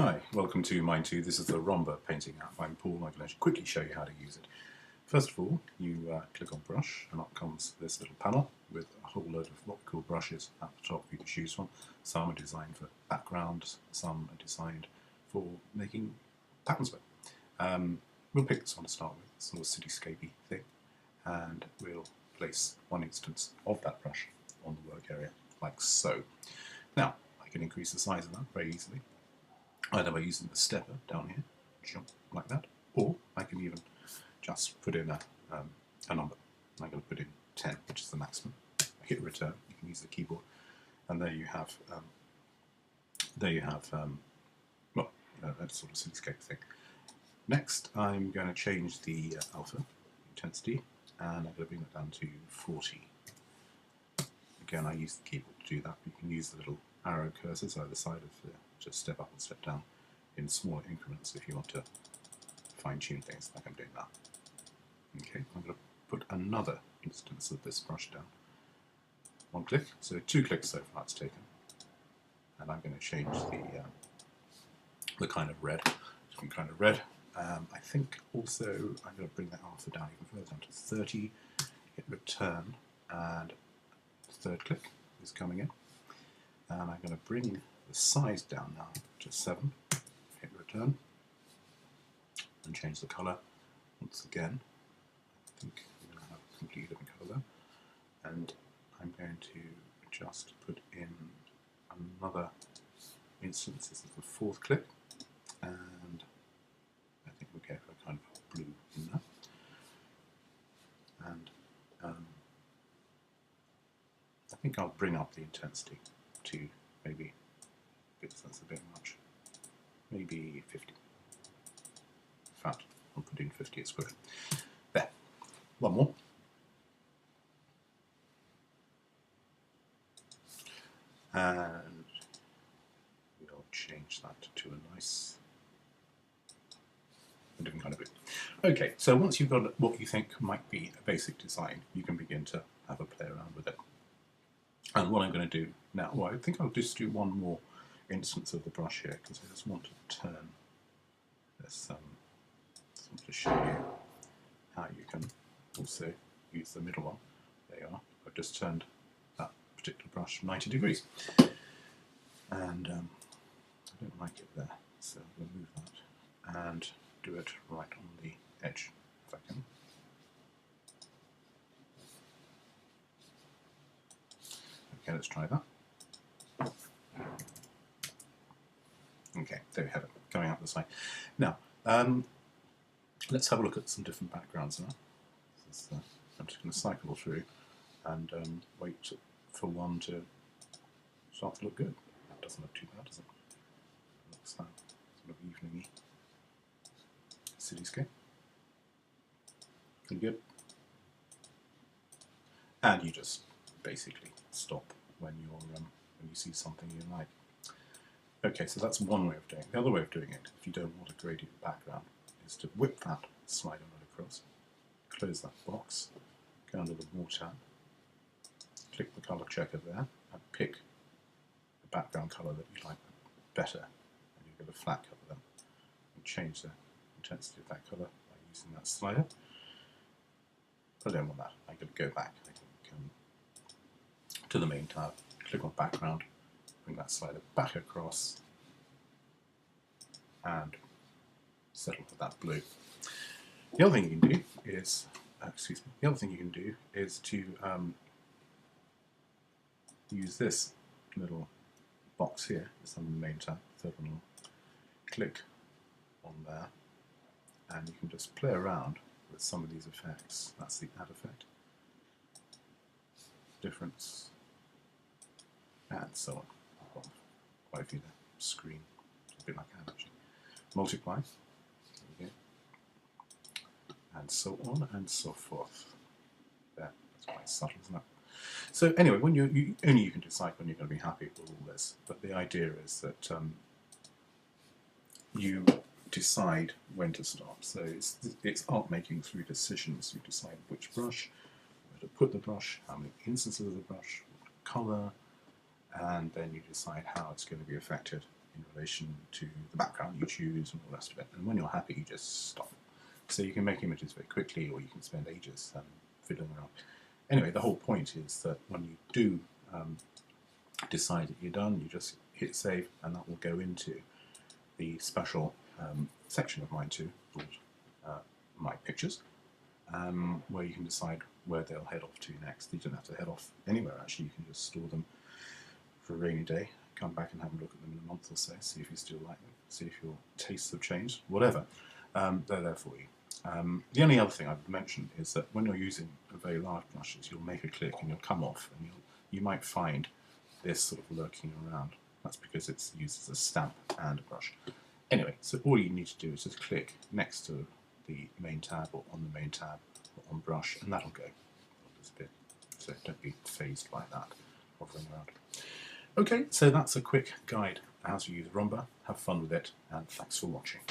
Hi, welcome to Mine 2. This is the Romba painting app. I'm Paul. I'm going to quickly show you how to use it. First of all, you click on Brush, and up comes this little panel with a whole load of what we call brushes at the top you can choose from. Some are designed for backgrounds, some are designed for making patterns with. We'll pick this one to start with, sort of cityscapey thing, and we'll place one instance of that brush on the work area, like so. Now, I can increase the size of that very easily, either by using the stepper down here, jump like that, or I can even just put in a number. I'm going to put in 10, which is the maximum. I hit return. You can use the keyboard, and there you have well, that sort of cityscape thing. Next, I'm going to change the alpha intensity, and I'm going to bring it down to 40. Again, I use the keyboard to do that. You can use the little arrow cursors either side of the just step up and step down in smaller increments if you want to fine-tune things like I'm doing now. Okay, I'm going to put another instance of this brush down. One click, so 2 clicks so far it's taken. And I'm going to change the kind of red, different kind of red. I think also I'm going to bring that alpha down even further, down to 30, hit return, and the 3rd click is coming in. And I'm going to bring the size down now to 7, hit return, and change the colour once again. I think we're going to have a completely different colour, and I'm going to just put in another instance. This is the 4th click, and I think we'll go for a kind of blue in there. And I think I'll bring up the intensity to maybe, that's a bit much, maybe 50. In fact, I'll put in 50, it's quicker. There, one more. And we'll change that to a nice, different kind of blue. Okay, so once you've got what you think might be a basic design, you can begin to have a play around with it. And what I'm going to do now, well, I think I'll just do one more instance of the brush here, because I just want to turn this, to show you how you can also use the middle one. There you are. I've just turned that particular brush 90 degrees. And I don't like it there, so we'll move that and do it right on the edge, if I can. Okay, let's try that. Okay, there we have it, going out the side. Now, let's have a look at some different backgrounds now. I'm just going to cycle through and wait for one to start to look good. That doesn't look too bad, does it? It looks like sort of evening-y cityscape. Pretty good. And you just basically stop when you see something you like. Okay, so that's one way of doing it. The other way of doing it, if you don't want a gradient background, is to whip that slider right across, close that box, go under the More tab, click the colour checker there, and pick the background colour that you like better, and you get a flat colour then, and change the intensity of that colour by using that slider. But I don't want that. I'm going to go back. I can to the main tab, click on background, bring that slider back across, and settle for that blue. The other thing you can do is, to use this little box here. It's on the main tab, 3rd one. Click on there, and you can just play around with some of these effects. That's the add effect, difference, and so on. I've got quite a few there. Screen, a bit like that actually. Multiply, there we go. And so on and so forth. There, that's quite subtle, isn't it? So anyway, when you can decide when you're going to be happy with all this, but the idea is that you decide when to stop. So it's art making through decisions. You decide which brush, where to put the brush, how many instances of the brush, what colour, and then you decide how it's going to be affected in relation to the background you choose and all the rest of it. And when you're happy, you just stop. So you can make images very quickly, or you can spend ages fiddling around. Anyway, the whole point is that when you do decide that you're done, you just hit save, and that will go into the special section of mine too, called My Pictures, where you can decide where they'll head off to next. You don't have to head off anywhere, actually. You can just store them for a rainy day, come back and have a look at them in a month or so, see if you still like them, see if your tastes have changed, whatever. They're there for you. The only other thing I'd mention is that when you're using a very large brushes, you'll make a click and you'll come off, and you might find this sort of lurking around. That's because it's used as a stamp and a brush. Anyway, so all you need to do is just click next to the main tab, or on the main tab, or on brush, and that'll go. It'll disappear. So don't be phased by that, hovering around. Okay, so that's a quick guide on how to use Romba. Have fun with it, and thanks for watching.